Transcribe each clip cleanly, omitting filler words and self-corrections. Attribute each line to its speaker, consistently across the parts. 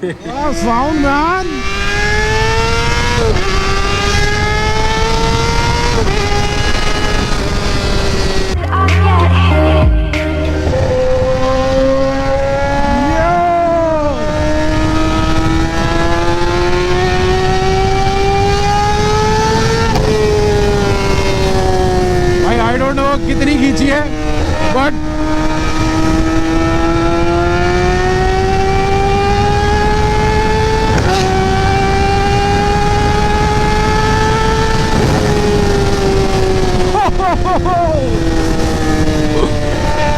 Speaker 1: Sound man. भाई I don't know कितनी खींची है बट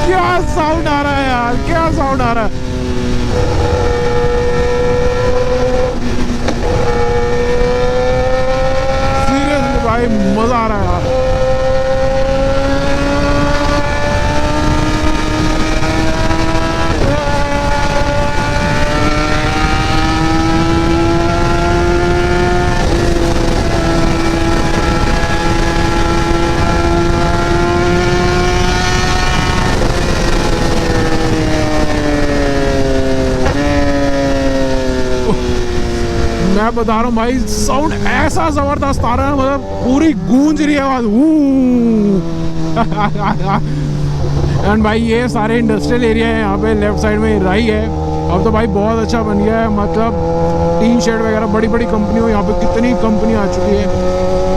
Speaker 1: क्या साउंड आ रहा है यार, क्या साउंड आ रहा है। सीरियसली भाई मजा आ रहा है यार। मैं बता रहा हूँ भाई साउंड ऐसा जबरदस्त आ रहा है, मतलब पूरी गूंज रही है आवाज। एंड भाई ये सारे इंडस्ट्रियल एरिया है, यहाँ पे लेफ्ट साइड में राई है। अब तो भाई बहुत अच्छा बन गया है, मतलब टीन शेड वगैरह बड़ी बड़ी कंपनी हो, यहाँ पे कितनी कंपनी आ चुकी है।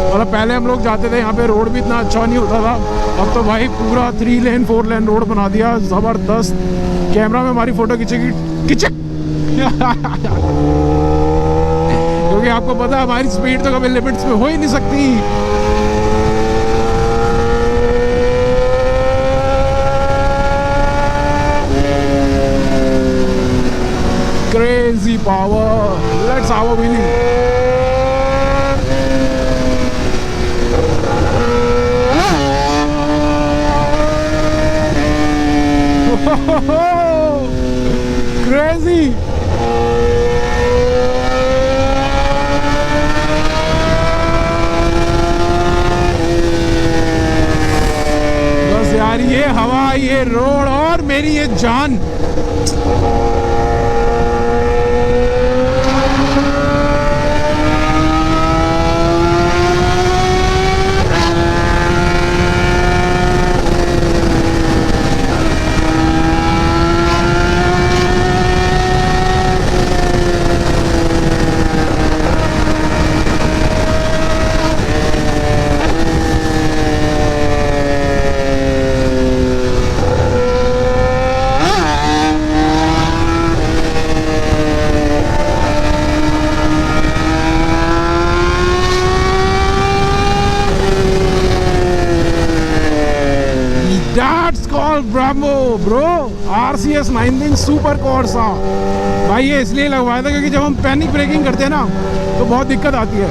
Speaker 1: मतलब पहले हम लोग जाते थे यहाँ पे रोड भी इतना अच्छा नहीं होता था, अब तो भाई पूरा 3 लेन 4 लेन रोड बना दिया, जबरदस्त। कैमरा में हमारी फोटो खींचेगी खिंचक क्योंकि आपको पता है हमारी स्पीड तो कभी लिमिट्स में हो ही नहीं सकती। Crazy power, let's have a wheelie. Crazy. यार ये हवा, ये रोड और मेरी ये जान। That's called Brembo, bro. RCS 19 Super Corsa। भाई ये इसलिए लगवाया था क्योंकि जब हम पैनिक ब्रेकिंग करते हैं ना तो बहुत दिक्कत आती है।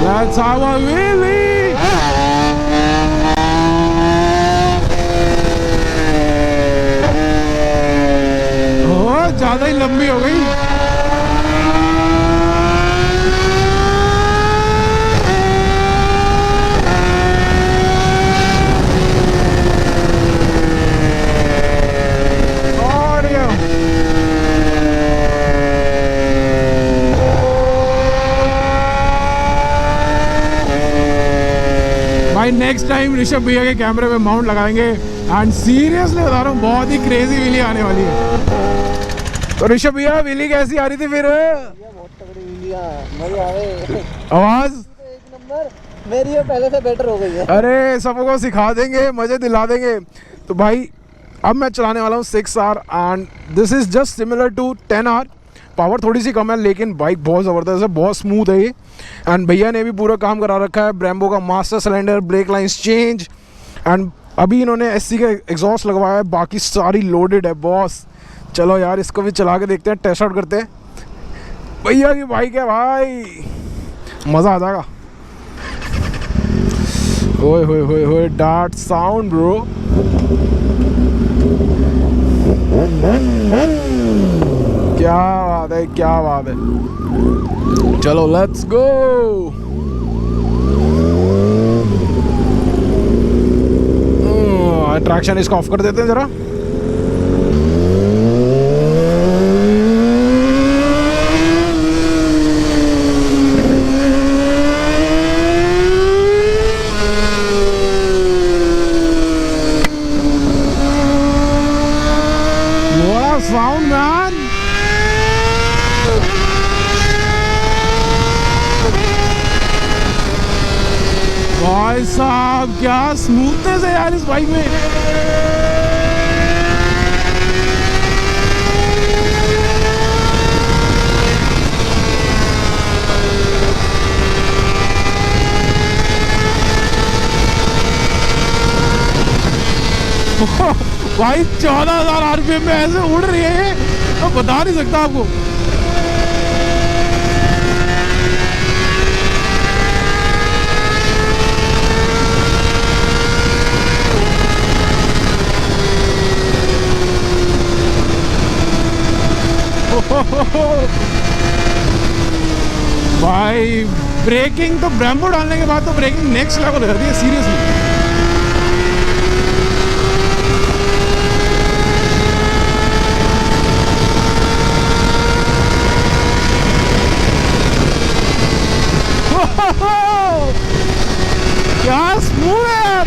Speaker 1: Let's have a wheelie। ओह ज्यादा ही लंबी हो गई। भाई नेक्स्ट टाइम ऋषभ भैया के कैमरे में माउंट लगाएंगे एंड सीरियसली बता रहा हूँ बहुत ही क्रेजी व्हीली आने वाली है। तो ऋषभ भैया व्हीली कैसी आ रही थी फिर?
Speaker 2: बहुत तगड़ी व्हीली मजा आ रही।
Speaker 1: आवाज
Speaker 2: एक नंबर, मेरी ये पहले से बेटर हो गई है।
Speaker 1: अरे सबको सिखा देंगे, मजे दिला देंगे। तो भाई अब मैं चलाने वाला हूँ 6R and this is just similar to 10R। Power थोड़ी सी कम है लेकिन बाइक बहुत ज़बरदस्त है, बहुत स्मूथ है ये। एंड भैया ने भी पूरा काम करा रखा है, ब्रेम्बो का master cylinder, brake lines change and अभी इन्होंने SC का एग्जॉस्ट लगवाया है, बाकी सारी लोडेड है बॉस। चलो यार इसको भी चला के देखते हैं, टेस्ट आउट करते हैं। भैया की बाइक है भाई, मज़ा आ जाएगा। ओए होए होए होए, डार्ट साउंड ब्रो। क्या बात है, क्या बात है। चलो लेट्स गो। ट्रैक्शन इसका ऑफ कर देते हैं जरा। साहब, क्या स्मूथनेस है यार इस बाइक में। भाई 14,000 आरपीएम में ऐसे उड़ रही है, तो बता नहीं सकता आपको। भाई ब्रेकिंग तो ब्रेम्बो डालने के बाद तो ब्रेकिंग नेक्स्ट लेवल हो जाती है सीरियसली। क्या स्मूथ है यार।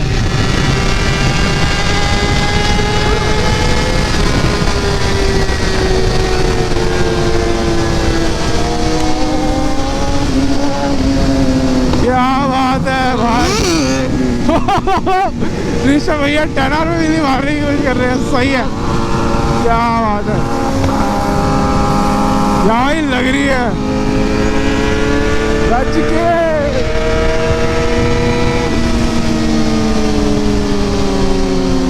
Speaker 1: क्या बात है भाई। ऋषभ भैया 10R में भी मारने की कोशिश कर रहे हैं, सही है, क्या बात है। क्या ही लग रही है रच के।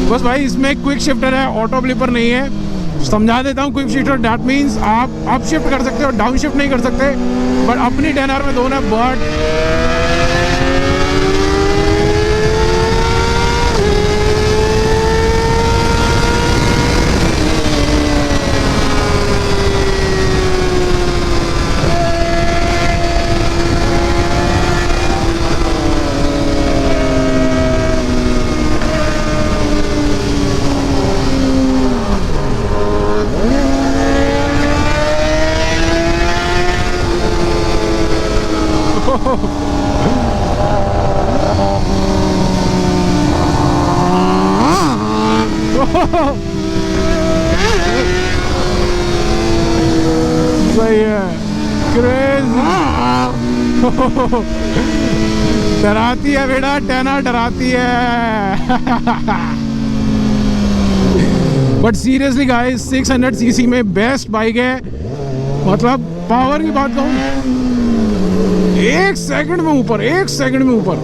Speaker 1: बस भाई इसमें क्विक शिफ्टर है, ऑटो ब्लिपर नहीं है। समझा देता हूँ, क्विक शिफ्टर दैट मीन्स आप अप शिफ्ट कर सकते हो, डाउन शिफ्ट नहीं कर सकते, बट अपनी 10R में दोनों है। बट सही है, क्रेज। डराती है बेटा, 10R डराती है। बट सीरियसली गाइस 600 सीसी में बेस्ट बाइक है। मतलब पावर की बात कहूँ, 1 सेकंड में ऊपर, 1 सेकंड में ऊपर।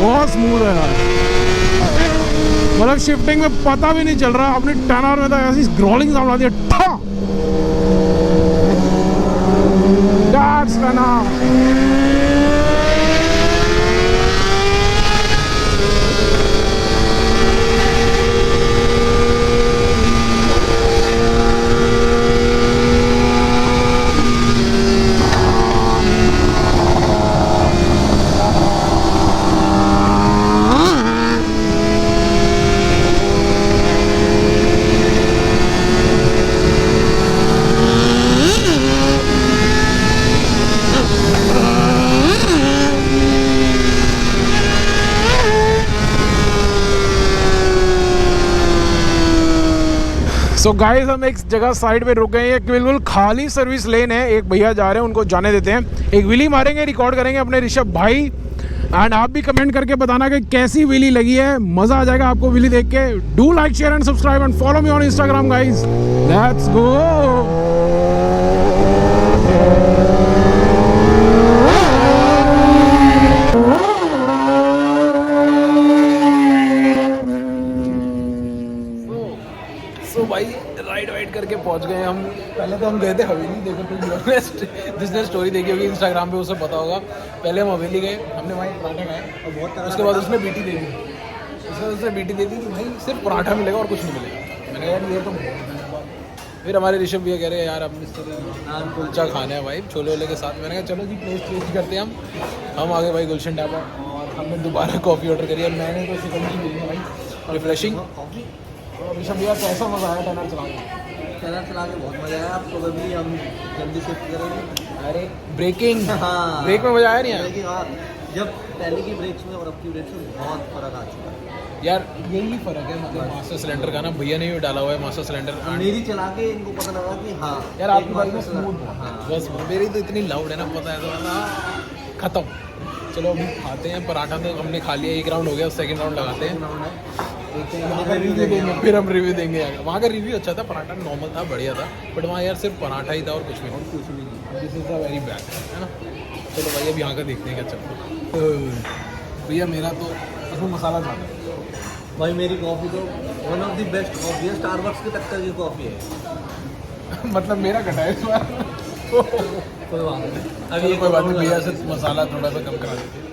Speaker 1: बहुत स्मूथ है यार, मतलब शिफ्टिंग में पता भी नहीं चल रहा। अपने 10R में तो ऐसी ग्रोलिंग साउंड आती है, ठा। That's 10R। सो गाइस हम एक जगह साइड पे रुक गए हैं, बिल्कुल खाली सर्विस लेन है। एक भैया जा रहे हैं, उनको जाने देते हैं। एक विली मारेंगे, रिकॉर्ड करेंगे अपने ऋषभ भाई। एंड आप भी कमेंट करके बताना कि कैसी विली लगी है, मज़ा आ जाएगा आपको विली देख के। Do like, share and subscribe and follow me on Instagram guys. Let's go. भाई राइड वाइड करके पहुंच गए हम। पहले तो हम गए थे हवेली, देखो जिसने स्टोरी देखी होगी इंस्टाग्राम पे उसे पता होगा। पहले हम हवेली गए, हमने वहाँ पराठा खाया, उसके बाद उसने बीटी दे दी। उसने बीटी दे दी कि भाई सिर्फ पराठा मिलेगा और कुछ नहीं मिलेगा। मैंने कहा यार ये तो। फिर हमारे ऋषभ भैया कह रहे हैं यार अब इस तरह कुलचा खाना है भाई छोले वोले के साथ। मैंने कहा चलो जी टेस्ट करते हैं हम आ गए भाई गुलशन ढाबा, और हमने दोबारा कॉफ़ी ऑर्डर करी। और मैंने तो चिकन की मिली है भाई, रिफ्रेशिंग। ऋषभ भैया कैसा मज़ा आया 10R चला के?
Speaker 2: 10R चला के बहुत मज़ा आया। आपको कभी हम जल्दी शिफ्ट करेंगे।
Speaker 1: अरे ब्रेकिंग,
Speaker 2: हाँ,
Speaker 1: ब्रेक में मज़ा आया नहीं यार?
Speaker 2: जब पहले की ब्रेक्स में और अब की ब्रेक्स में बहुत फ़र्क आ चुका है।
Speaker 1: यार यही फर्क है मतलब मास्टर सिलेंडर का ना, भैया ने भी डाला हुआ है मास्टर सिलेंडर।
Speaker 2: मेरी चला के इनको पता लगा कि हाँ
Speaker 1: यार आपकी बाइक में
Speaker 2: एक
Speaker 1: स्मूथ
Speaker 2: हाँ।
Speaker 1: बस मेरी तो इतनी लाउड है ना, पता है तो ना खत्म। चलो अभी खाते हैं पराठा, तो हमने खा लिया, एक राउंड हो गया, सेकंड राउंड लगाते हैं, देखते हैं वहाँ का रिव्यू देंगे, फिर हम रिव्यू देंगे यार। वहाँ का रिव्यू अच्छा था, पराठा नॉर्मल था, बढ़िया था, बट वहाँ यार सिर्फ पराठा ही था और कुछ नहीं। This is the very bad, है ना। चलो भाई अब यहाँ का देखते हैं क्या चलता है। भैया मेरा तो उसमें मसाला ज़्यादा है।
Speaker 2: भाई मेरी कॉफ़ी तो one of the best coffee है, स्टारबक्स की टक्कर की कॉफ़ी है।
Speaker 1: मतलब मेरा घटा है इस बार।
Speaker 2: कोई बात नहीं,
Speaker 1: अभी कोई बात नहीं, भैया से मसाला थोड़ा सा कम करा देते हैं।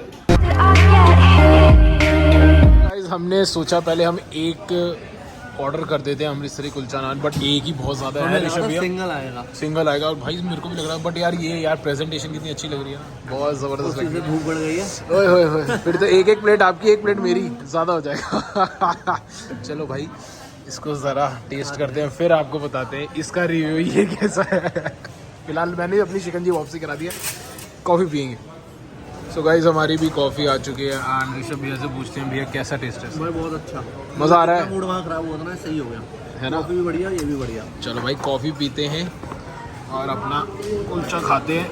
Speaker 1: गाइस हमने सोचा पहले हम एक ऑर्डर कर देते हैं अमृतसरी कुलचा नान, बट एक ही बहुत ज़्यादा है ऋषभ भैया।
Speaker 2: सिंगल आएगा,
Speaker 1: सिंगल आएगा। और भाई मेरे को भी लग रहा है, बट यार ये यार प्रेजेंटेशन कितनी अच्छी लग रही है ना, बहुत ज़बरदस्त लग रही है।
Speaker 2: भूख बढ़ गई है।
Speaker 1: ओए होए होए, फिर तो एक एक प्लेट आपकी, एक प्लेट मेरी, ज़्यादा हो जाएगा। चलो भाई इसको ज़रा टेस्ट करते हैं, फिर आपको बताते हैं इसका रिव्यू ये कैसा है। फिलहाल मैंने अपनी शिकंजी वापसी करा दी है, कॉफ़ी पियेंगे। सो गाइज हमारी भी कॉफ़ी आ चुकी है एंड ऋषभ भैया से पूछते हैं भैया कैसा टेस्ट है।
Speaker 2: भाई बहुत अच्छा,
Speaker 1: मज़ा आ रहा है,
Speaker 2: मूड वहाँ खराब हुआ था ना, सही हो गया
Speaker 1: है ना।
Speaker 2: कॉफ़ी भी बढ़िया, ये भी बढ़िया।
Speaker 1: चलो भाई कॉफ़ी पीते हैं और अपना कुलचा खाते हैं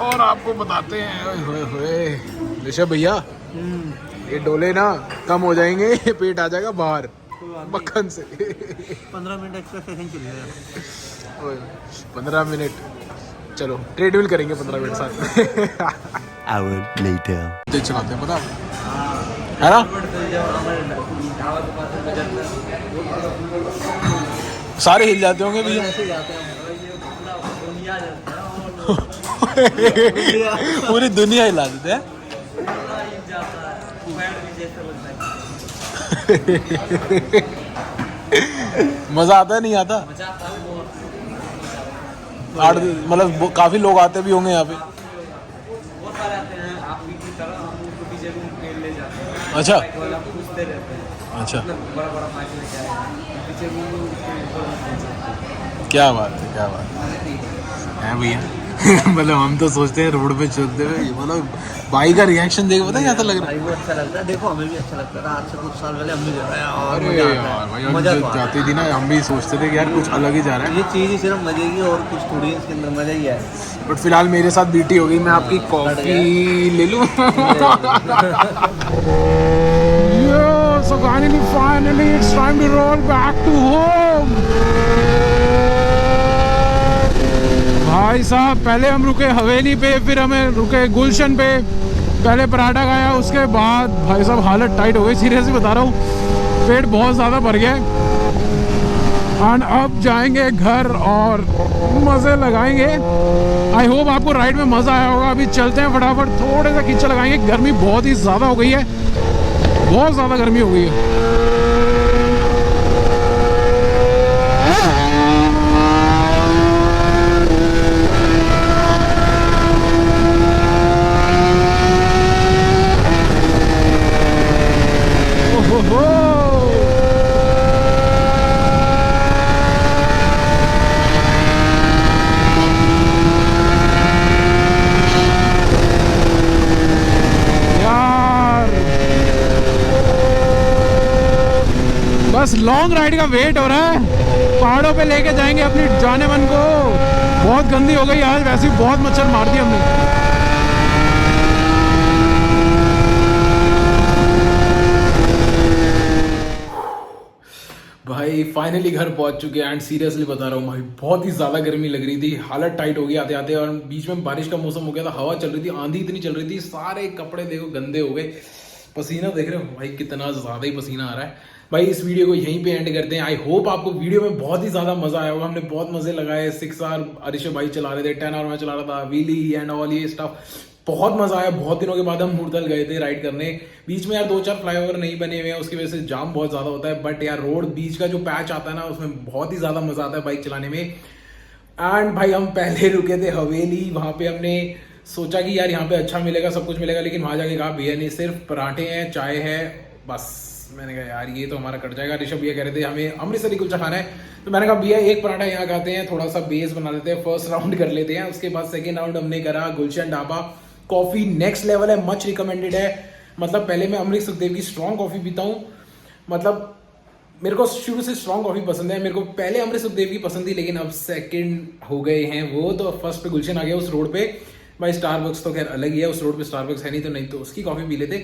Speaker 1: और आपको बताते हैं। ओए होए होए ऋषभ भैया, ये डोले ना कम हो जाएंगे, पेट आ जाएगा बाहर मक्खन से।
Speaker 2: 15 मिनट एक्स्ट्रा सेशन चलिए।
Speaker 1: 15 मिनट, चलो ट्रेडमिल करेंगे 15 मिनट साथ।
Speaker 3: Hour later.
Speaker 1: चलाते हैं, पता है ना, सारे हिल जाते होंगे भैया।
Speaker 2: ऐसे जाते हैं
Speaker 1: पूरी दुनिया हिला देते हैं। मजा आता है नहीं आता? मतलब काफी लोग आते भी होंगे यहाँ पे। अच्छा अच्छा, क्या बात है, क्या बात है भैया। मतलब हम तो सोचते हैं रोड पे चलते हुए, मतलब भाई का रिएक्शन देख पता है कैसा लग रहा है।
Speaker 2: भाई वो अच्छा लगता है, देखो हमें भी अच्छा लगता था, आज से कुछ साल पहले हम भी जा रहे हैं और
Speaker 1: अरे यार भाई हम
Speaker 2: मजा
Speaker 1: जब जाती थी ना, हम भी सोचते थे कि यार कुछ अलग ही जा रहा है।
Speaker 2: ये चीज़ ही सिर्फ मजे की और कुछ थोड़ी इसके अंदर मजा ही है।
Speaker 1: बट फिलहाल मेरे साथ बीटी हो गई, मैं आपकी कॉफी ले लूं। So finally it's time to roll back to home. भाई साहब पहले हम रुके हवेली पे, फिर हमें रुके गुलशन पे, पहले पराठा खाया, उसके बाद भाई साहब हालत टाइट हो गई, सीरियसली बता रहा हूँ, पेट बहुत ज़्यादा भर गया एंड अब जाएंगे घर और मज़े लगाएंगे। आई होप आपको राइड में मज़ा आया होगा। अभी चलते हैं फटाफट, थोड़े सा खींचा लगाएंगे, गर्मी बहुत ही ज़्यादा हो गई है, बहुत ज़्यादा गर्मी हो गई है। बस लॉन्ग राइड का वेट हो रहा है, पहाड़ों पे लेके जाएंगे अपनी जाने मन को। बहुत गंदी हो गई आज, वैसे ही बहुत मच्छर मार दिया हमने। भाई फाइनली घर पहुंच चुके हैं एंड सीरियसली बता रहा हूँ भाई बहुत ही ज़्यादा गर्मी लग रही थी, हालत टाइट हो गई आते आते, और बीच में बारिश का मौसम हो गया था, हवा चल रही थी, आंधी इतनी चल रही थी, सारे कपड़े देखो गंदे हो गए, पसीना देख रहे हो भाई कितना ज़्यादा ही पसीना आ रहा है। भाई इस वीडियो को यहीं पे एंड करते हैं। आई होप आपको वीडियो में बहुत ही ज़्यादा मज़ा आया होगा, हमने बहुत मज़े लगाए, 6 आवर ऋषभ भाई चला रहे थे, 10 आवर मैं चला रहा था, व्हीली एंड ऑल ये स्टफ, बहुत मजा आया। बहुत दिनों के बाद हम मुर्दल गए थे राइड करने, बीच में यार 2-4 फ्लाईओवर नहीं बने हुए हैं, उसकी वजह से जाम बहुत ज्यादा होता है, बट यार रोड बीच का जो पैच आता है ना उसमें बहुत ही ज्यादा मजा आता है बाइक चलाने में। एंड भाई हम पहले रुके थे हवेली, वहां पे हमने सोचा कि यार यहाँ पे अच्छा मिलेगा, सब कुछ मिलेगा, लेकिन वहां जाके कहा भैया नहीं सिर्फ पराठे हैं, चाय है, बस। मैंने कहा यार ये तो हमारा कट जाएगा। ऋषभ भैया कह रहे थे हमें अमृतसरी कुलचा खाना है, तो मैंने कहा भैया एक पराठा यहाँ खाते हैं, थोड़ा सा बेस बना लेते हैं, फर्स्ट राउंड कर लेते हैं। उसके बाद सेकेंड राउंड हमने करा गुलशन ढाबा, कॉफी नेक्स्ट लेवल है, मच रिकमेंडेड है। मतलब पहले मैं अमृत सुखदेव की स्ट्रॉन्ग कॉफी पीता हूँ, मतलब मेरे को शुरू से स्ट्रॉन्ग कॉफ़ी पसंद है। मेरे को पहले अमृत सुखदेव की पसंद थी, लेकिन अब सेकंड हो गए हैं वो। तो फर्स्ट पे गुलशन आ गया उस रोड पे। भाई स्टारबक्स तो खैर अलग ही है, उस रोड पे स्टारबक्स है नहीं तो उसकी कॉफ़ी पी लेते।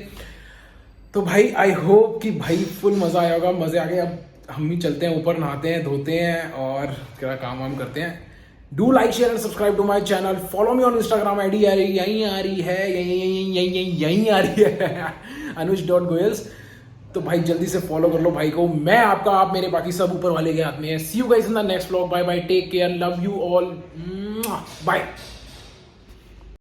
Speaker 1: तो भाई आई होप कि भाई फुल मज़ा आया होगा, मज़े आ गए। अब हम भी चलते हैं ऊपर, नहाते हैं, धोते हैं और क्या काम वाम करते हैं। Do like share and subscribe to my channel. Follow me on Instagram, ID यहीं आ रही है, यहीं आ रही है anuj.goyals। तो भाई जल्दी से फॉलो कर लो भाई को। मैं आपका, आप मेरे, बाकी सब ऊपर वाले के हाथ में है। See you guys in the next vlog. Bye bye, take care, love you all, bye.